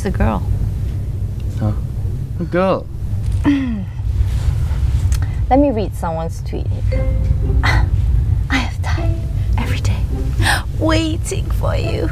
just a girl. Huh? A girl? Let me read someone's tweet. I have died every day waiting for you.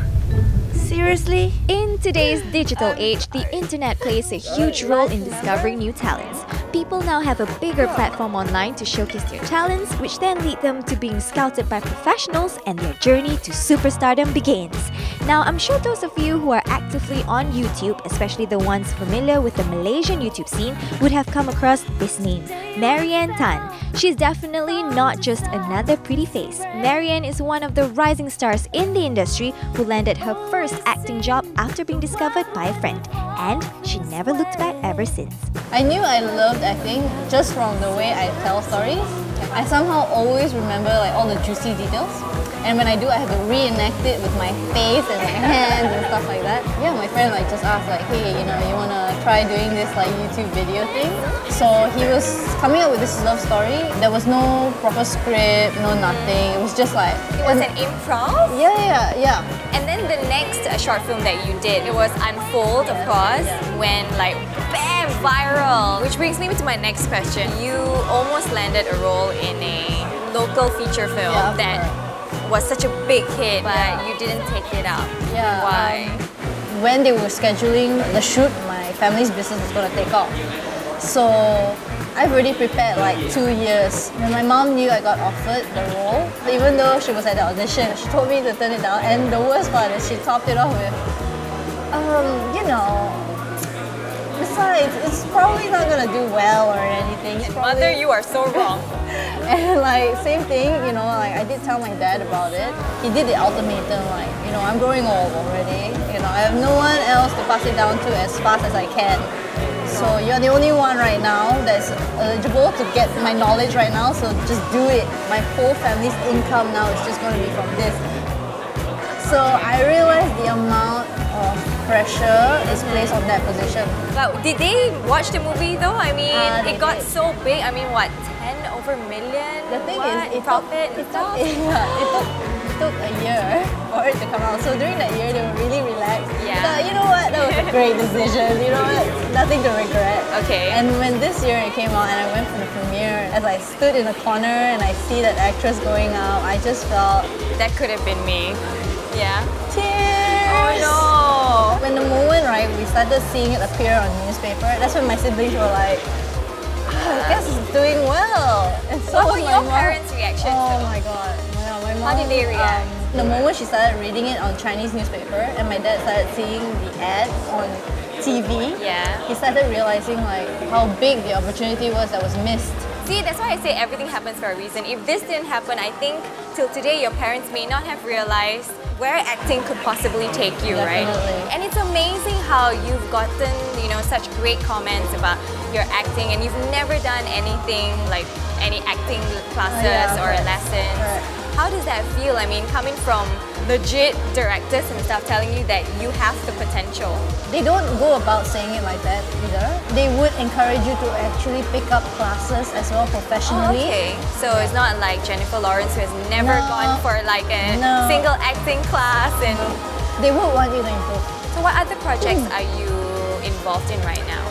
Seriously? In today's digital age, the internet plays a huge role in discovering new talents. People now have a bigger platform online to showcase their talents, which then lead them to being scouted by professionals, and their journey to superstardom begins. Now, I'm sure those of you who are actively on YouTube, especially the ones familiar with the Malaysian YouTube scene, would have come across this name, Marianne Tan. She's definitely not just another pretty face. Marianne is one of the rising stars in the industry who landed her first acting job after being discovered by a friend, and she never looked back ever since. I knew I loved acting just from the way I tell stories. I somehow always remember like all the juicy details. And when I do, I have to reenact it with my face and my hands and stuff like that. Yeah, my friend like just asked like, hey, you know, you wanna try doing this like YouTube video thing? So he was coming up with this love story. There was no proper script, no nothing. It was just like... It was an improv? Yeah. And then the next short film that you did, it was Unfold, of course, when like, bam, viral. Which brings me to my next question. You almost landed a role in a local feature film that was such a big hit, but you didn't take it up. Yeah. Why? When they were scheduling the shoot, my family's business was going to take off. So I've already prepared like 2 years. When my mom knew I got offered the role, even though she was at the audition, she told me to turn it down. And the worst part is she topped it off with, you know, besides, it's probably not going to do well or anything. Mother, you are so wrong. And like, same thing, you know, like I did tell my dad about it. He did the ultimatum, like, you know, I'm growing old already. You know, I have no one else to pass it down to as fast as I can. So you're the only one right now that's eligible to get my knowledge right now, so just do it. My whole family's income now is just going to be from this. So I realized the amount of pressure is placed on that position. But did they watch the movie though? I mean, it got did. so big. I mean, what, 10 over million? The thing is, it profit took a year for it to come out. So during that year, they were really relaxed. Yeah. So, you know what? That was a great decision. You know what? Nothing to regret. Okay. And when this year it came out and I went for the premiere, as I stood in a corner and I see that actress going out, I just felt... That could have been me. Yeah. Tears! Oh no! When the moment, right, we started seeing it appear on the newspaper, that's when my siblings were like, I guess it's doing well. And so What were was my your mom. parents' reactions? Oh my god. My mom, How did they react? The moment she started reading it on Chinese newspaper and my dad started seeing the ads on TV, he started realizing like how big the opportunity was that was missed. See, that's why I say everything happens for a reason. If this didn't happen, I think till today your parents may not have realized where acting could possibly take you, right? And it's amazing how you've gotten, you know, such great comments about your acting, and you've never done anything like any acting classes or lessons. How does that feel? I mean, coming from legit directors and stuff telling you that you have the potential. They don't go about saying it like that either. They would encourage you to actually pick up classes as well professionally. Oh, okay. So it's not like Jennifer Lawrence, who has never gone for like a single acting class. And they would want you to improve. So what other projects are you involved in right now?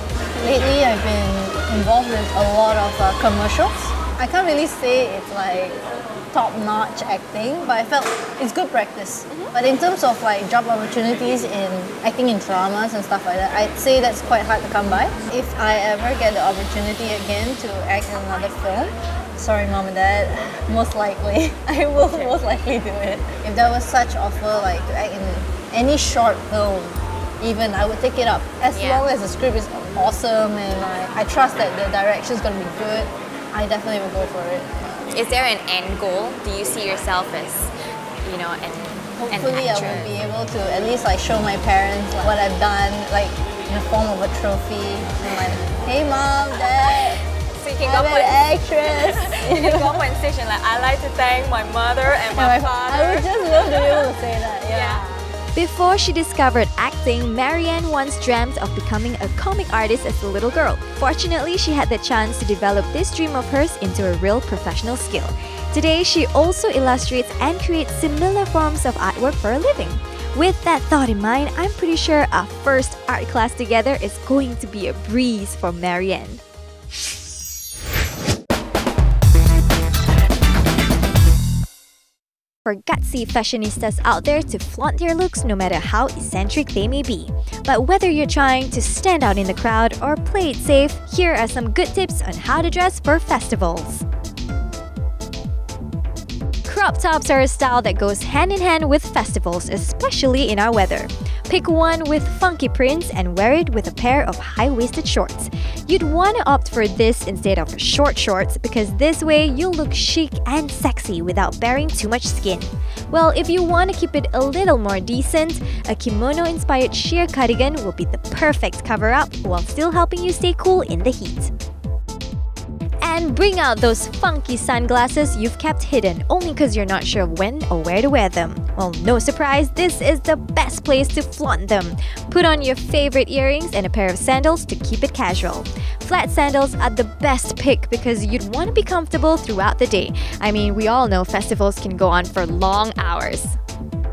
Lately, I've been involved with a lot of commercials. I can't really say it's like top-notch acting, but I felt it's good practice. But in terms of like job opportunities in acting in dramas and stuff like that, I'd say that's quite hard to come by. If I ever get the opportunity again to act in another film, sorry mom and dad, most likely, I will most likely do it. If there was such offer like to act in any short film, even I would take it up. As long as the script is awesome and I trust that the direction is going to be good, I definitely will go for it. Is there an end goal? Do you see yourself as, you know, hopefully I will be able to at least like show my parents like, what I've done, like in the form of a trophy. And like, hey mom, dad, so you can I'm go an actress. You can go up on stage and like, I like to thank my mother and my father. I would just love to be able to say that. Yeah. Before she discovered acting, Marianne once dreamt of becoming a comic artist as a little girl. Fortunately, she had the chance to develop this dream of hers into a real professional skill. Today, she also illustrates and creates similar forms of artwork for a living. With that thought in mind, I'm pretty sure our first art class together is going to be a breeze for Marianne. For gutsy fashionistas out there to flaunt their looks no matter how eccentric they may be. But whether you're trying to stand out in the crowd or play it safe, here are some good tips on how to dress for festivals. Crop tops are a style that goes hand in hand with festivals, especially in our weather. Pick one with funky prints and wear it with a pair of high-waisted shorts. You'd want to opt for this instead of short shorts because this way you'll look chic and sexy without bearing too much skin. Well, if you want to keep it a little more decent, a kimono-inspired sheer cardigan will be the perfect cover-up while still helping you stay cool in the heat. And bring out those funky sunglasses you've kept hidden only because you're not sure when or where to wear them. Well, no surprise, this is the best place to flaunt them. Put on your favorite earrings and a pair of sandals to keep it casual. Flat sandals are the best pick because you'd want to be comfortable throughout the day. I mean, we all know festivals can go on for long hours.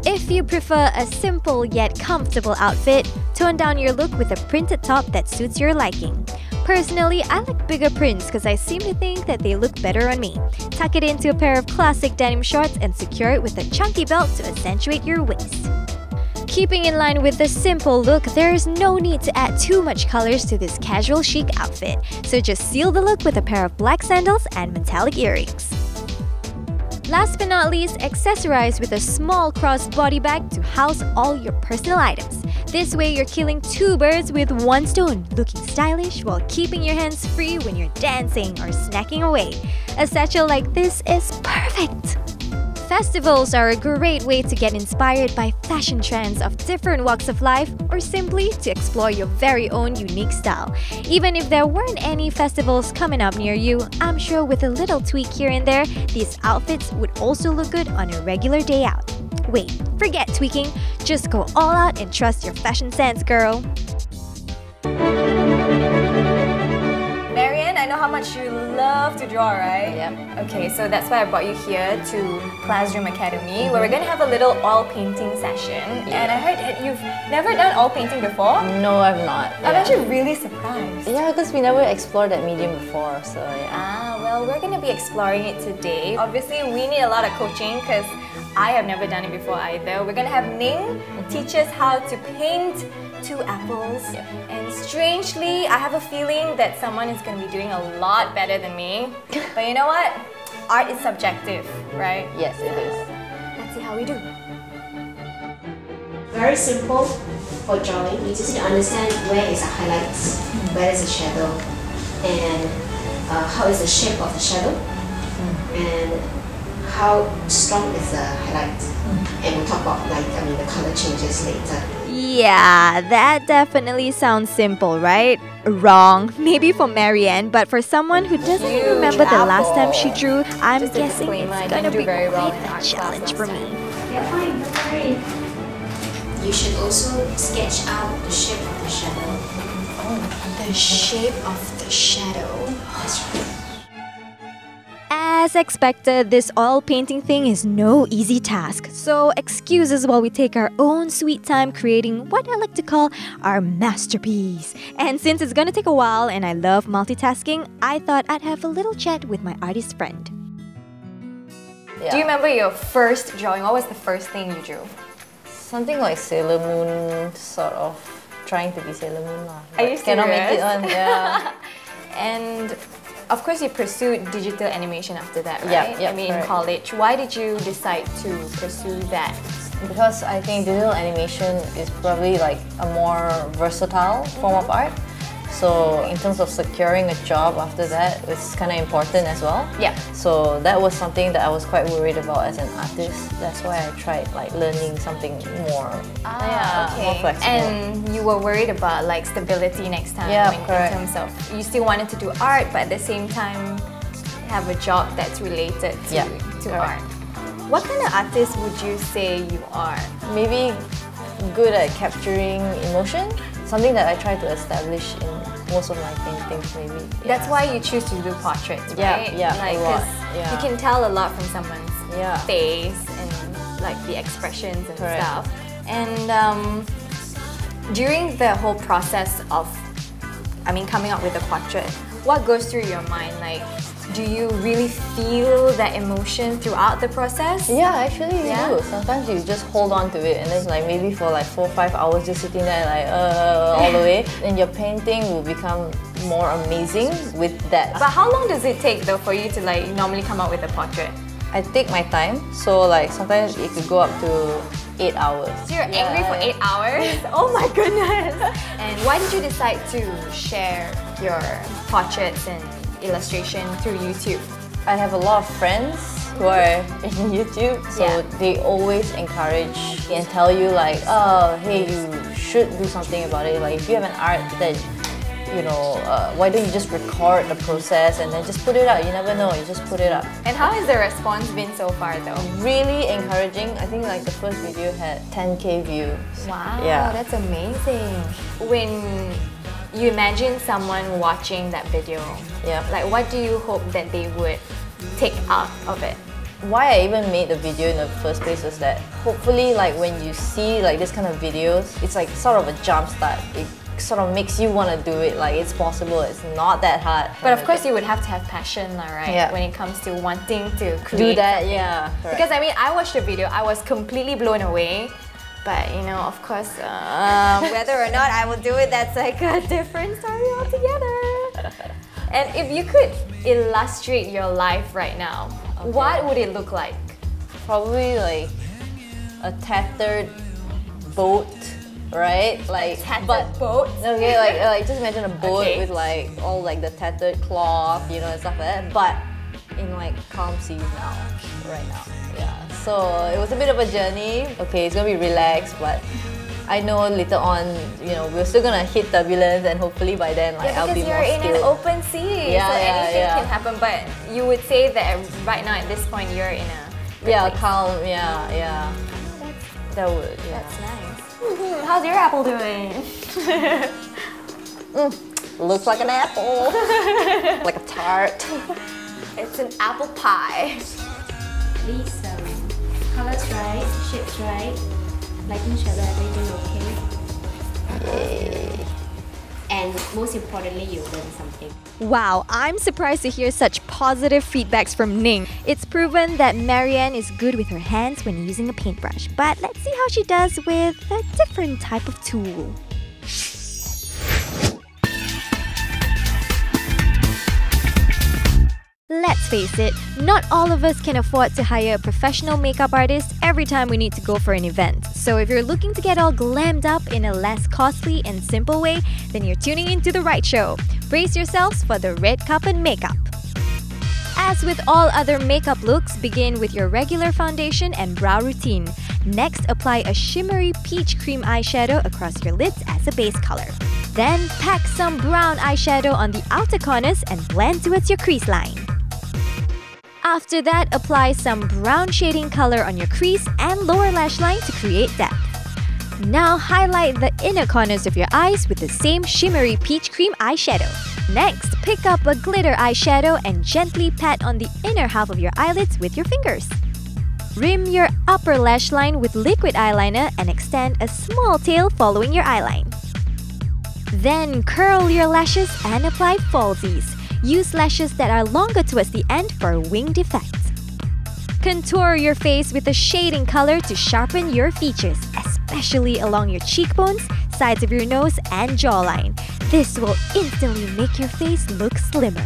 If you prefer a simple yet comfortable outfit, tone down your look with a printed top that suits your liking. Personally, I like bigger prints because I seem to think that they look better on me. Tuck it into a pair of classic denim shorts and secure it with a chunky belt to accentuate your waist. Keeping in line with the simple look, there is no need to add too much colors to this casual chic outfit, so just seal the look with a pair of black sandals and metallic earrings. Last but not least, accessorize with a small crossbody bag to house all your personal items. This way you're killing two birds with one stone, looking stylish while keeping your hands free when you're dancing or snacking away. A satchel like this is perfect! Festivals are a great way to get inspired by fashion trends of different walks of life or simply to explore your very own unique style. Even if there weren't any festivals coming up near you, I'm sure with a little tweak here and there, these outfits would also look good on a regular day out. Wait, forget tweaking, just go all out and trust your fashion sense, girl. Marianne, I know how much you love to draw, right? Yep. Okay, so that's why I brought you here to Classroom Academy, where we're going to have a little oil painting session. And I heard that you've never done oil painting before. No, I've not. I'm actually really surprised. Yeah, because we never explored that medium before, so yeah. Well, we're going to be exploring it today. Obviously, we need a lot of coaching because I have never done it before either. We're going to have Ning teach us how to paint two apples. And strangely, I have a feeling that someone is going to be doing a lot better than me. But you know what? Art is subjective, right? Yes, it is. Let's see how we do. Very simple for drawing. You just need to understand where is the highlights, where is the shadow, and how is the shape of the shadow, and how strong is the highlight. And we'll talk about the color changes later. Yeah, that definitely sounds simple, right? Wrong. Maybe for Marianne, but for someone who doesn't Huge remember the last time apple. she drew, I'm Just a guessing disclaimer, I it's didn't gonna do be very well quite in a art challenge class for last me. You're fine, don't worry. You should also sketch out the shape of the shadow. The shape of the shadow. That's right. As expected, this oil painting thing is no easy task, so excuses while we take our own sweet time creating what I like to call our masterpiece. And since it's gonna take a while and I love multitasking, I thought I'd have a little chat with my artist friend. Do you remember your first drawing? What was the first thing you drew? Something like Sailor Moon, sort of trying to be Sailor Moon lah. Are you But cannot make it serious? on, yeah. And of course you pursued digital animation after that, right? Yeah, yeah, I mean, in correct. college. Why did you decide to pursue that? Because I think digital animation is probably like a more versatile form of art. So in terms of securing a job after that, it's kind of important as well. Yeah. So that was something that I was quite worried about as an artist. That's why I tried like learning something more, more flexible. And you were worried about like stability next time. Yeah, in correct. terms of you still wanted to do art, but at the same time have a job that's related to, to art. correct. What kind of artist would you say you are? Maybe good at capturing emotion. Something that I try to establish in most of my paintings, maybe. That's why you choose to do portraits, Yeah, right? yeah, like, a lot, 'cause yeah. you can tell a lot from someone's Yeah. face and like the expressions and Correct. stuff. And during the whole process of, coming up with a portrait, what goes through your mind? Like, do you really feel that emotion throughout the process? Yeah, actually you Yeah? do. Sometimes you just hold on to it and then like maybe for like 4 or 5 hours just sitting there like all the way, and your painting will become more amazing with that. But how long does it take though for you to like normally come up with a portrait? I take my time, so like sometimes it could go up to 8 hours. So you're angry for 8 hours? Oh my goodness! And why did you decide to share your portraits and illustration through YouTube? I have a lot of friends who are in YouTube, so Yeah. they always encourage and tell you like, oh, hey, you should do something about it. Like if you have an art that, why don't you just record the process and then just put it up? You never know, you just put it up. And how has the response been so far though? Really encouraging. I think like the first video had 10K views. Wow, Yeah. that's amazing. When you imagine someone watching that video, Yeah. like what do you hope that they would take out of it? Why I even made the video in the first place is that hopefully like when you see like this kind of videos, it's like sort of a jump start. It sort of makes you want to do it, like it's possible, it's not that hard. But of course you would have to have passion, right? Yeah. When it comes to wanting to do create that, something. yeah. Correct. Because I watched the video, I was completely blown away. But of course, whether or not I will do it, that's like a different story altogether. And if you could illustrate your life right now, what would it look like? Probably like a tattered boat, right? Like boat? Okay, like just imagine a boat Okay. with like all like the tattered cloth, and stuff like that. But in like calm seas now, right now. Yeah. So it was a bit of a journey. Okay, it's gonna be relaxed, but I know later on, we're still gonna hit turbulence, and hopefully by then, like I'll be Because more you're in an skilled. open sea, Yeah, so yeah, anything yeah. can happen. But you would say that right now at this point you're in a good Yeah, place. calm. Yeah. That would. Yeah. That's nice. How's your apple doing? Looks like an apple, like a tart. It's an apple pie. Please, colors right, shapes right, lighting shadow, everything okay. And most importantly, you learn something. Wow, I'm surprised to hear such positive feedbacks from Ning. It's proven that Marianne is good with her hands when using a paintbrush, but let's see how she does with a different type of tool. Let's face it, not all of us can afford to hire a professional makeup artist every time we need to go for an event. So if you're looking to get all glammed up in a less costly and simple way, then you're tuning into the right show. Brace yourselves for the red carpet makeup. As with all other makeup looks, begin with your regular foundation and brow routine. Next, apply a shimmery peach cream eyeshadow across your lids as a base color. Then, pack some brown eyeshadow on the outer corners and blend towards your crease line. After that, apply some brown shading color on your crease and lower lash line to create depth. Now highlight the inner corners of your eyes with the same shimmery peach cream eyeshadow. Next, pick up a glitter eyeshadow and gently pat on the inner half of your eyelids with your fingers. Rim your upper lash line with liquid eyeliner and extend a small tail following your eyeline. Then curl your lashes and apply falsies. Use lashes that are longer towards the end for a winged effect. Contour your face with a shading color to sharpen your features, especially along your cheekbones, sides of your nose, and jawline. This will instantly make your face look slimmer.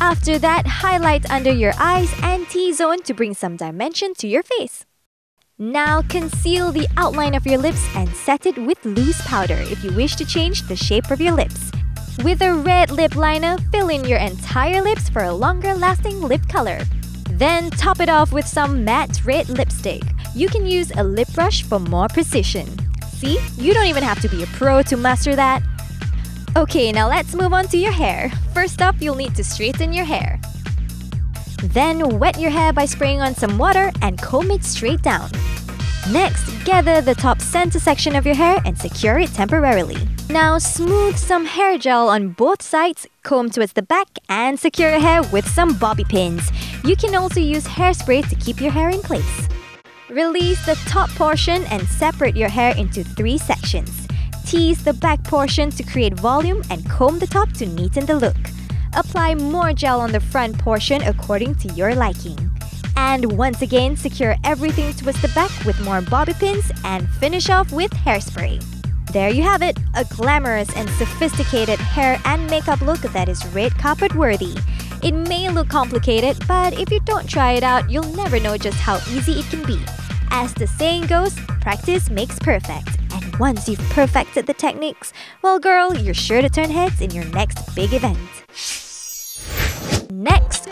After that, highlight under your eyes and T-zone to bring some dimension to your face. Now conceal the outline of your lips and set it with loose powder if you wish to change the shape of your lips. With a red lip liner, fill in your entire lips for a longer lasting lip color. Then top it off with some matte red lipstick. You can use a lip brush for more precision. See, you don't even have to be a pro to master that. Okay, now let's move on to your hair. First up, you'll need to straighten your hair. Then wet your hair by spraying on some water and comb it straight down. Next, gather the top center section of your hair and secure it temporarily. Now smooth some hair gel on both sides, comb towards the back, and secure your hair with some bobby pins. You can also use hairspray to keep your hair in place. Release the top portion and separate your hair into 3 sections. Tease the back portion to create volume and comb the top to neaten the look. Apply more gel on the front portion according to your liking. And once again, secure everything towards the back with more bobby pins and finish off with hairspray. There you have it, a glamorous and sophisticated hair and makeup look that is red carpet worthy. It may look complicated, but if you don't try it out, you'll never know just how easy it can be. As the saying goes, practice makes perfect. And once you've perfected the techniques, well girl, you're sure to turn heads in your next big event. Next.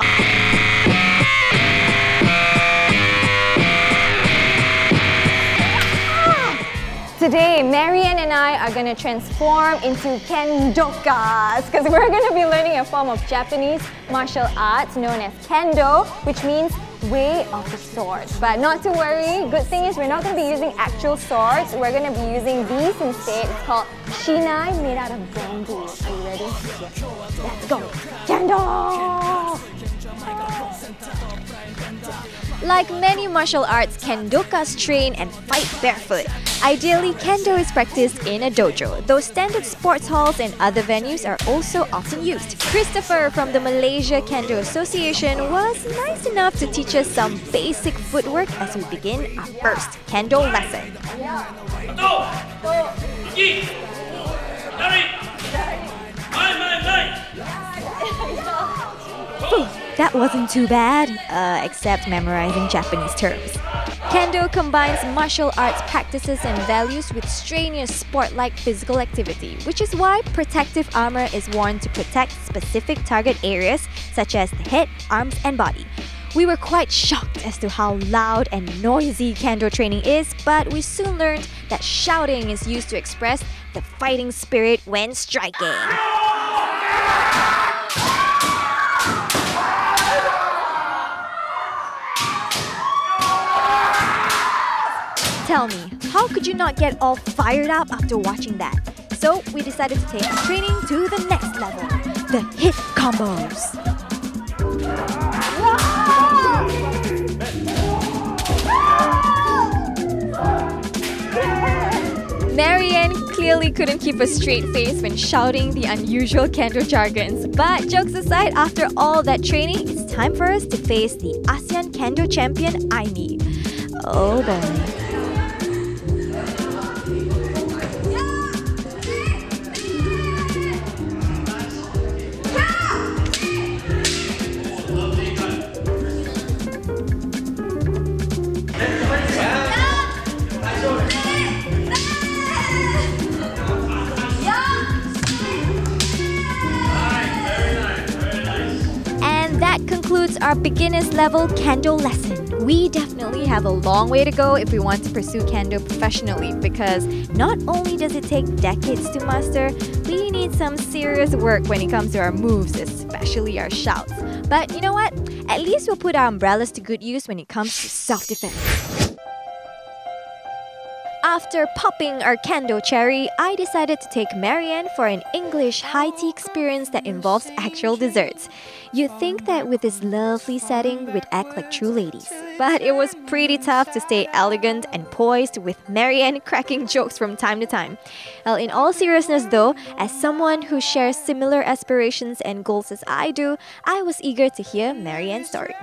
Today, Marianne and I are going to transform into kendokas because we're going to be learning a form of Japanese martial arts known as kendo, which means way of the sword. But not to worry, good thing is we're not going to be using actual swords. We're going to be using these instead. It's called shinai, made out of bamboo. Are you ready? Yes. Let's go. Kendo! Like many martial arts, kendokas train and fight barefoot. Ideally, kendo is practiced in a dojo, though standard sports halls and other venues are also often used. Christopher from the Malaysia Kendo Association was nice enough to teach us some basic footwork as we begin our first kendo lesson. That wasn't too bad, except memorizing Japanese terms. Kendo combines martial arts practices and values with strenuous sport-like physical activity, which is why protective armor is worn to protect specific target areas such as the head, arms, and body. We were quite shocked as to how loud and noisy kendo training is, but we soon learned that shouting is used to express the fighting spirit when striking. Tell me, how could you not get all fired up after watching that? So we decided to take training to the next level, the hit combos. Marianne clearly couldn't keep a straight face when shouting the unusual kendo jargons. But jokes aside, after all that training, it's time for us to face the ASEAN Kendo champion, Aimee. Oh boy. Concludes our beginners level kendo lesson. We definitely have a long way to go if we want to pursue kendo professionally, because not only does it take decades to master, we need some serious work when it comes to our moves, especially our shouts. But you know what? At least we'll put our umbrellas to good use when it comes to self-defense. After popping our kendo cherry, I decided to take Marianne for an English high tea experience that involves actual desserts. You'd think that with this lovely setting, we'd act like true ladies. But it was pretty tough to stay elegant and poised with Marianne cracking jokes from time to time. Well, in all seriousness though, as someone who shares similar aspirations and goals as I do, I was eager to hear Marianne's story.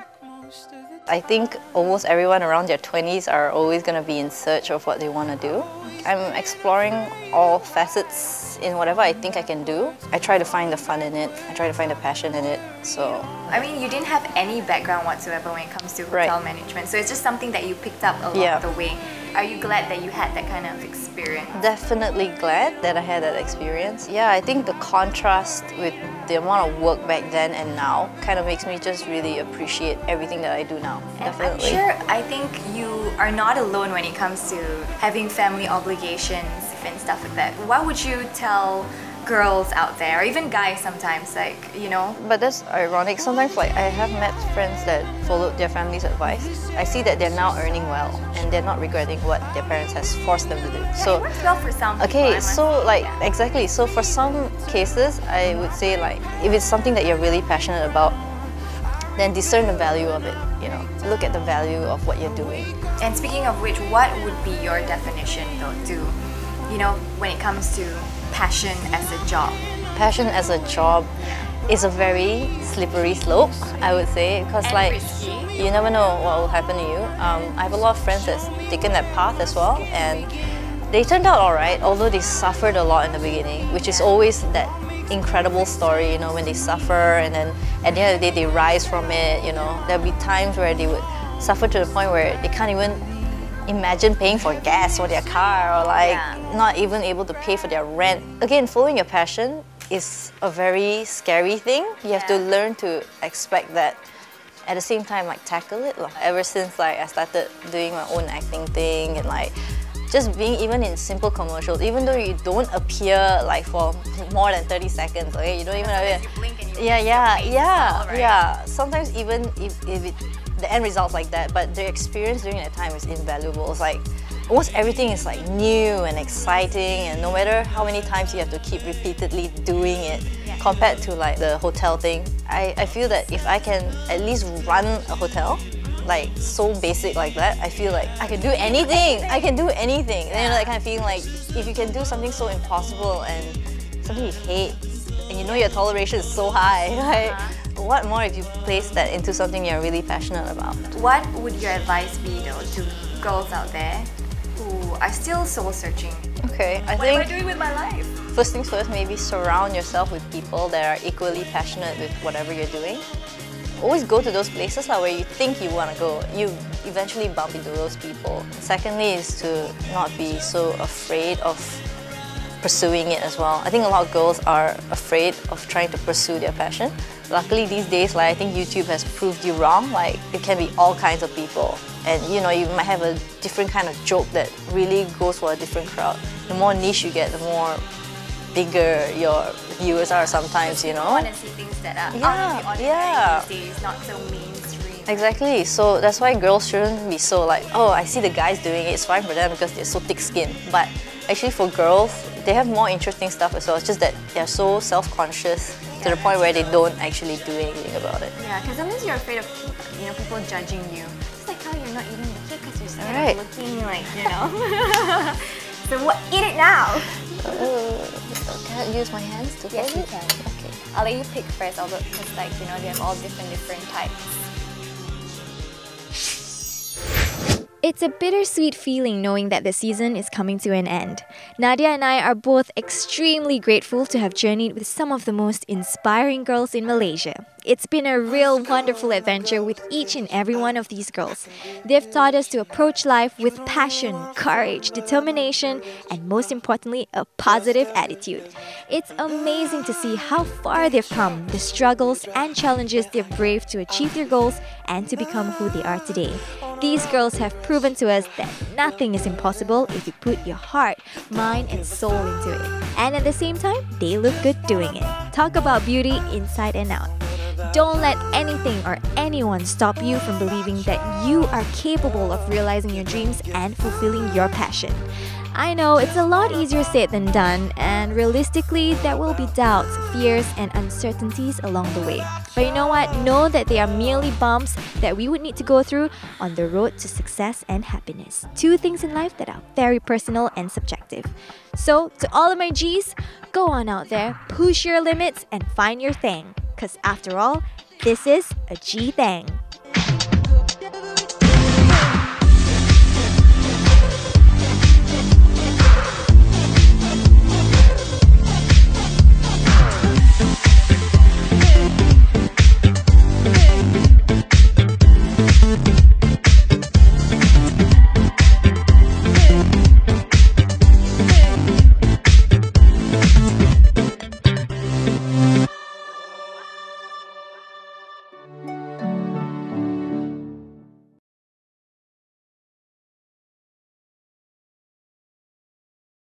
I think almost everyone around their 20s are always going to be in search of what they want to do. I'm exploring all facets in whatever I think I can do. I try to find the fun in it. I try to find the passion in it. So I mean, you didn't have any background whatsoever when it comes to hotel management, so it's just something that you picked up along the way. Are you glad that you had that kind of experience? Definitely glad that I had that experience. Yeah, I think the contrast with the amount of work back then and now kind of makes me just really appreciate everything that I do now. Definitely. I'm sure, I think you are not alone when it comes to having family obligations and stuff like that. What would you tell girls out there, or even guys sometimes, like, you know? But that's ironic. Sometimes, like, I have met friends that followed their family's advice. I see that they're now earning well and they're not regretting what their parents has forced them to do. So it works well for some people. Okay, so exactly. So for some cases, I would say, like, if it's something that you're really passionate about, then discern the value of it. You know, look at the value of what you're doing. And speaking of which, what would be your definition though to, when it comes to passion as a job? Passion as a job is a very slippery slope, I would say, because risky. You never know what will happen to you. I have a lot of friends that's taken that path as well, and they turned out alright, although they suffered a lot in the beginning, which is always that incredible story, when they suffer and then at the end of the day they rise from it. There'll be times where they would suffer to the point where they can't even imagine paying for gas for their car, or not even able to pay for their rent. Again, following your passion is a very scary thing. You have to learn to expect that, at the same time tackle it. Ever since I started doing my own acting thing and just being even in simple commercials, even though you don't appear for more than 30 seconds, okay? You don't even Sometimes even if the end result's like that, but the experience during that time is invaluable. It's almost everything is new and exciting, and no matter how many times you have to keep repeatedly doing it, compared to the hotel thing, I feel that if I can at least run a hotel, so basic like that, I feel like I can do anything. I can do anything. And that kind of feeling if you can do something so impossible and something you hate, and your toleration is so high, what more if you place that into something you're really passionate about? What would your advice be though to girls out there who are still soul searching? Okay, What am I doing with my life? First things first, maybe surround yourself with people that are equally passionate with whatever you're doing. Always go to those places where you think you want to go. You eventually bump into those people. Secondly is to not be so afraid of pursuing it as well. I think a lot of girls are afraid of trying to pursue their passion. Luckily these days, I think YouTube has proved you wrong. It can be all kinds of people. And you might have a different kind of joke that really goes for a different crowd. The more niche you get, the more bigger your viewers are sometimes, I want to see things that are out of the ordinary these days, not so mainstream. Exactly. So that's why girls shouldn't be so oh, I see the guys doing it, it's fine for them because they're so thick-skinned. But actually for girls, they have more interesting stuff as well. It's just that they're so self-conscious to the point where they don't actually do anything about it. Yeah, because sometimes you're afraid of people judging you. It's how you're not eating the cake because you're scared of looking So eat it now! Can I use my hands to hold it? Yes, you can. Okay. I'll let you pick first, Albert, because they have all different types. It's a bittersweet feeling knowing that the season is coming to an end. Nadia and I are both extremely grateful to have journeyed with some of the most inspiring girls in Malaysia. It's been a real wonderful adventure with each and every one of these girls. They've taught us to approach life with passion, courage, determination, and most importantly, a positive attitude. It's amazing to see how far they've come, the struggles and challenges they've braved to achieve their goals and to become who they are today. These girls have proven to us that nothing is impossible if you put your heart, mind, and soul into it. And at the same time, they look good doing it. Talk about beauty inside and out. Don't let anything or anyone stop you from believing that you are capable of realizing your dreams and fulfilling your passion. I know it's a lot easier said than done, and realistically, there will be doubts, fears, and uncertainties along the way. But you know what? Know that they are merely bumps that we would need to go through on the road to success and happiness. Two things in life that are very personal and subjective. So, to all of my G's, go on out there, push your limits, and find your thing. Because after all, this is a G-Thang.